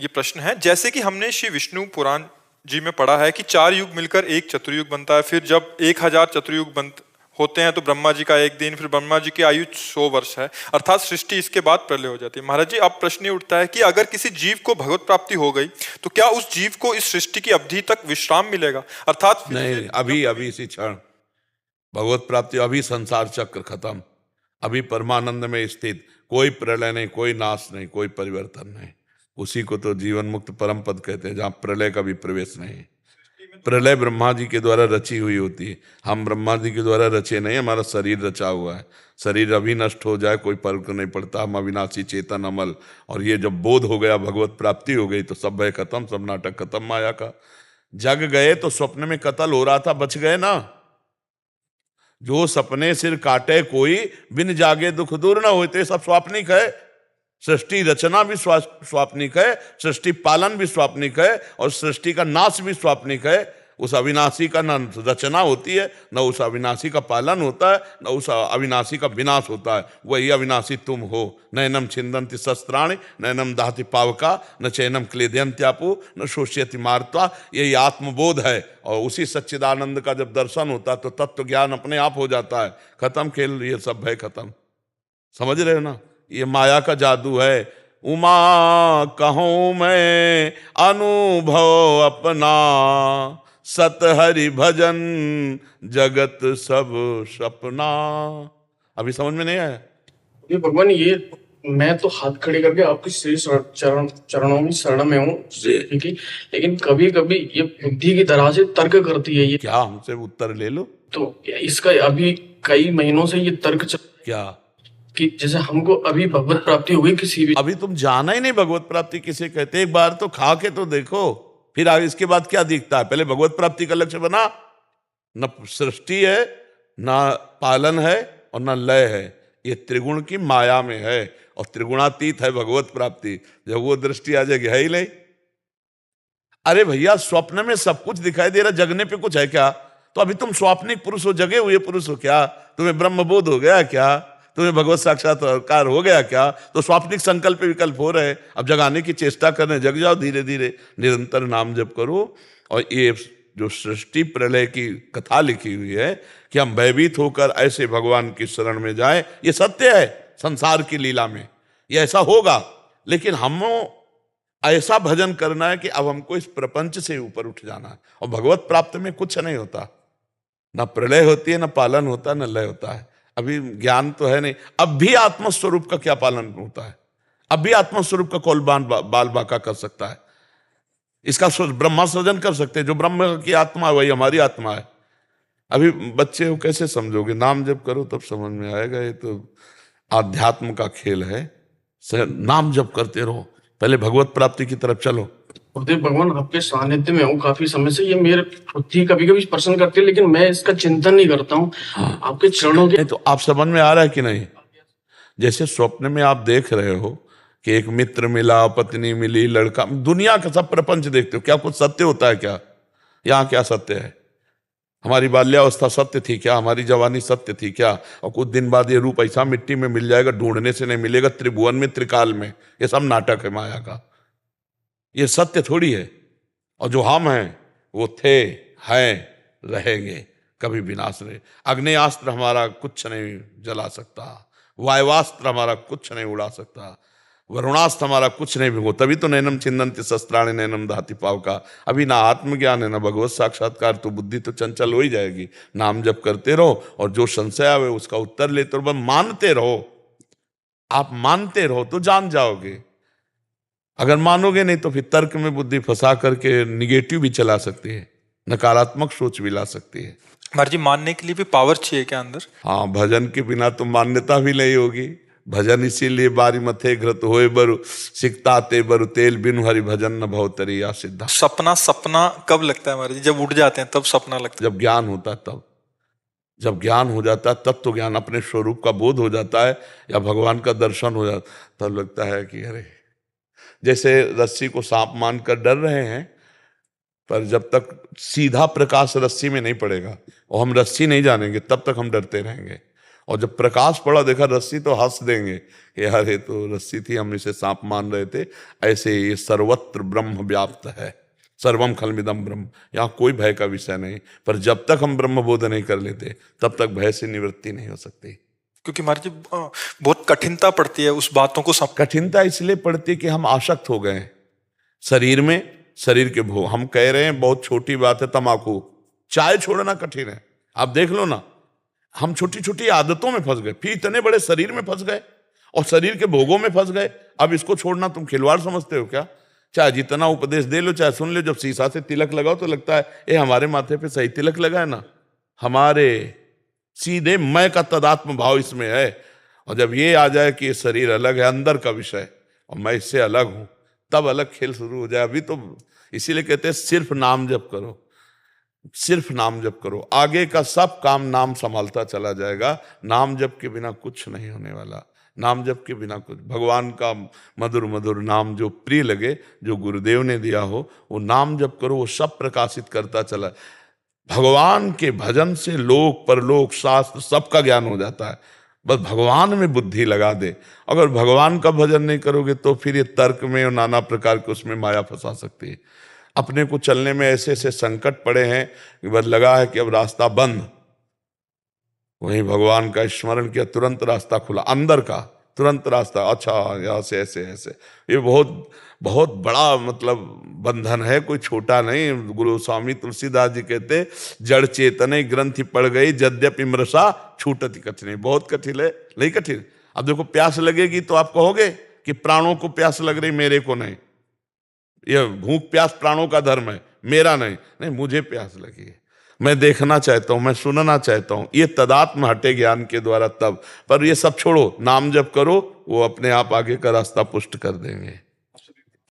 ये प्रश्न है, जैसे कि हमने श्री विष्णु पुराण जी में पढ़ा है कि 4 युग मिलकर एक चतुर्युग बनता है, फिर जब 1000 चतुर्युग होते हैं तो ब्रह्मा जी का एक दिन, फिर ब्रह्मा जी की आयु 100 वर्ष है, अर्थात सृष्टि इसके बाद प्रलय हो जाती है। महाराज जी, अब प्रश्न ये उठता है कि अगर किसी जीव को भगवत प्राप्ति हो गई तो क्या उस जीव को इस सृष्टि की अवधि तक विश्राम मिलेगा, अर्थात नहीं, अभी अभी इसी क्षण भगवत प्राप्ति, अभी संसार चक्र खत्म, अभी परमानंद में स्थित, कोई प्रलय नहीं, कोई नाश नहीं, कोई परिवर्तन नहीं। उसी को तो जीवन मुक्त परम पद कहते हैं, जहां प्रलय का भी प्रवेश नहीं। प्रलय ब्रह्मा जी के द्वारा रची हुई होती है, हम ब्रह्मा जी के द्वारा रचे नहीं, हमारा शरीर रचा हुआ है। शरीर अभी नष्ट हो जाए कोई फर्क नहीं पड़ता, हम अविनाशी चेतन अमल। और ये जब बोध हो गया, भगवत प्राप्ति हो गई, तो सब भय खत्म, सब नाटक खत्म माया का। जग गए तो स्वप्न में कत्ल हो रहा था, बच गए ना। जो सपने सिर काटे कोई, बिन जागे दुख दूर न होते, सब स्वाप्निक है। सृष्टि रचना भी स्वाप्निक है, सृष्टि पालन भी स्वाप्निक है, और सृष्टि का नाश भी स्वाप्निक है। उस अविनाशी का न रचना होती है, न उस अविनाशी का पालन होता है, न उस अविनाशी का विनाश होता है। वही अविनाशी तुम हो। नैनम छिंदन्ति शस्त्राणि नैनम दाहति पावका न चैनम क्लेदयन्त्यापु न शोष्यति मार्त्वा। यही आत्मबोध है। और उसी सच्चिदानंद का जब दर्शन होता है तो तत्व ज्ञान अपने आप हो जाता है। खत्म खेल, ये सब भय खत्म। समझ रहे हो ना, ये माया का जादू है। उमा कहूं मैं अनुभव अपना, सत हरि भजन जगत सब सपना। अभी समझ में नहीं आया? ये भगवान, ये मैं तो हाथ खड़े करके आपके श्री चरणों में शरण में हूँ, ठीक है, लेकिन कभी कभी ये बुद्धि की तरह से तर्क करती है। ये क्या हमसे उत्तर ले लो? तो इसका अभी कई महीनों से ये तर्क क्या कि जैसे हमको अभी भगवत प्राप्ति हो गई किसी भी, अभी तुम जाना ही नहीं भगवत प्राप्ति किसे कहते। एक बार तो खा के तो देखो, फिर आगे इसके बाद क्या दिखता है। पहले भगवत प्राप्ति का लक्ष्य बना। न सृष्टि है, न पालन है, और न लय है। ये त्रिगुण की माया में है, और त्रिगुणातीत है भगवत प्राप्ति। जब वो दृष्टि आ जाएगी, है ही नहीं। अरे भैया, स्वप्न में सब कुछ दिखाई दे रहा, जगने पे कुछ है क्या? तो अभी तुम स्वाप्निक पुरुष हो, जगे हुए पुरुष हो क्या? तुम्हें ब्रह्मबोध हो गया क्या? तुम्हें भगवत साक्षात्कार हो गया क्या? तो स्वाप्निक संकल्प विकल्प हो रहे, अब जगाने की चेष्टा करने, जग जाओ धीरे धीरे, निरंतर नाम जप करो। और ये जो सृष्टि प्रलय की कथा लिखी हुई है कि हम भयभीत होकर ऐसे भगवान की शरण में जाएं, ये सत्य है। संसार की लीला में ये ऐसा होगा, लेकिन हम ऐसा भजन करना है कि अब हमको इस प्रपंच से ऊपर उठ जाना है। और भगवत प्राप्त में कुछ नहीं होता, ना प्रलय होती है, ना पालन होता है, ना लय होता है। अभी ज्ञान तो है नहीं। अब भी आत्मस्वरूप का क्या पालन होता है? अब भी आत्मस्वरूप का कौन बाल बाका कर सकता है? इसका ब्रह्मा सृजन कर सकते हैं। जो ब्रह्म की आत्मा है वही हमारी आत्मा है। अभी बच्चे हो, कैसे समझोगे? नाम जप करो तब समझ में आएगा। ये तो आध्यात्म का खेल है। नाम जप करते रहो, पहले भगवत प्राप्ति की तरफ चलो। गुरुदेव भगवान, आपके सानिध्य में हूँ काफी समय से। ये मेरे बुद्धि कभी कभी प्रश्न करती है, लेकिन मैं इसका चिंतन नहीं करता हूँ। आपके चरणों के तो आप समझ में आ रहा है कि नहीं? जैसे स्वप्न में आप देख रहे हो कि एक मित्र मिला, पत्नी मिली, लड़का, दुनिया का सब प्रपंच देखते हो, क्या कुछ सत्य होता है क्या? यहाँ क्या सत्य है? हमारी बाल्यावस्था सत्य थी क्या? हमारी जवानी सत्य थी क्या? और कुछ दिन बाद ये रूप ऐसा मिट्टी में मिल जाएगा, ढूंढने से नहीं मिलेगा, त्रिभुवन में, त्रिकाल में। ये सब नाटक है माया का, ये सत्य थोड़ी है। और जो हम हैं वो थे, हैं, रहेंगे, कभी विनाश नहीं। अग्नेयास्त्र हमारा कुछ नहीं जला सकता, वायुवास्त्र हमारा कुछ नहीं उड़ा सकता, वरुणास्त्र हमारा कुछ नहीं भिगो। तभी तो नैनम छिंदन्ति शस्त्राणि नैनम दाहति पावका। अभी ना आत्मज्ञान है ना भगवत साक्षात्कार, तो बुद्धि तो चंचल हो ही जाएगी। नाम जप करते रहो, और जो संशय आवे उसका उत्तर लेते रहो, मानते रहो। आप मानते रहो तो जान जाओगे। अगर मानोगे नहीं तो फिर तर्क में बुद्धि फंसा करके निगेटिव भी चला सकती है, नकारात्मक सोच भी ला सकती है। महाराज जी, मानने के लिए भी पावर चाहिए क्या अंदर? हाँ, भजन के बिना तो मान्यता भी नहीं होगी। भजन इसीलिए बारी मथे घृत होए बरु, सिकता ते बरु तेल, बिनु हरि भजन न भवतरी या सिद्धा। सपना कब लगता है महाराज जी? जब उठ जाते हैं तब सपना लगता है? जब ज्ञान होता है तब। जब ज्ञान हो जाता है तब तो ज्ञान, अपने स्वरूप का बोध हो जाता है, या भगवान का दर्शन हो जाता, तब लगता है कि अरे, जैसे रस्सी को सांप मानकर डर रहे हैं, पर जब तक सीधा प्रकाश रस्सी में नहीं पड़ेगा और हम रस्सी नहीं जानेंगे, तब तक हम डरते रहेंगे। और जब प्रकाश पड़ा देखा रस्सी तो हंस देंगे कि यार ये तो रस्सी थी, हम इसे सांप मान रहे थे। ऐसे ये सर्वत्र ब्रह्म व्याप्त है, सर्वम खलमिदम ब्रह्म, यहाँ कोई भय का विषय नहीं। पर जब तक हम ब्रह्म बोध नहीं कर लेते तब तक भय से निवृत्ति नहीं हो सकती। क्योंकि महाराज जी बहुत कठिनता पड़ती है उस बातों को कठिनता इसलिए पड़ती है कि हम आसक्त हो गए हैं शरीर में, शरीर के भोग। हम कह रहे हैं बहुत छोटी बात है तंबाकू, चाय छोड़ना कठिन है। आप देख लो ना, हम छोटी छोटी आदतों में फंस गए, फिर इतने बड़े शरीर में फंस गए और शरीर के भोगों में फंस गए। अब इसको छोड़ना तुम खिलवाड़ समझते हो क्या? चाहे जितना उपदेश दे लो, चाहे सुन लो, जब शीशा से तिलक लगाओ तो लगता है ये हमारे माथे पे सही तिलक लगा है ना, हमारे सीधे मैं का तदात्म भाव इसमें है। और जब ये आ जाए कि ये शरीर अलग है, अंदर का विषय, और मैं इससे अलग हूं, तब अलग खेल शुरू हो जाए। अभी तो इसीलिए कहते हैं सिर्फ नाम जप करो, सिर्फ नाम जप करो, आगे का सब काम नाम संभालता चला जाएगा। नाम जप के बिना कुछ नहीं होने वाला, नाम जप के बिना कुछ। भगवान का मधुर मधुर नाम जो प्रिय लगे, जो गुरुदेव ने दिया हो, वो नाम जप करो, वो सब प्रकाशित करता चला। भगवान के भजन से लोक परलोक शास्त्र सबका ज्ञान हो जाता है। बस भगवान में बुद्धि लगा दे। अगर भगवान का भजन नहीं करोगे तो फिर ये तर्क में और नाना प्रकार के उसमें माया फंसा सकती है। अपने को चलने में ऐसे ऐसे संकट पड़े हैं कि बस लगा है कि अब रास्ता बंद, वहीं भगवान का स्मरण किया, तुरंत रास्ता खुला, अंदर का तुरंत रास्ता। अच्छा यहाँ से ऐसे ऐसे, ये बहुत बहुत बड़ा मतलब बंधन है, कोई छोटा नहीं। गुरु स्वामी तुलसीदास जी कहते जड़ चेतने ग्रंथि पड़ गई, यद्यपि मृषा छूटति कठिन। बहुत कठिन है, नहीं कठिन। अब देखो प्यास लगेगी तो आप कहोगे कि प्राणों को प्यास लग रही, मेरे को नहीं। यह भूख प्यास प्राणों का धर्म है, मेरा नहीं। नहीं, मुझे प्यास लगी है, मैं देखना चाहता हूं, मैं सुनना चाहता हूं। ये तदात्म हटे ज्ञान के द्वारा तब। पर ये सब छोड़ो, नाम जप करो, वो अपने आप आगे का रास्ता पुष्ट कर देंगे।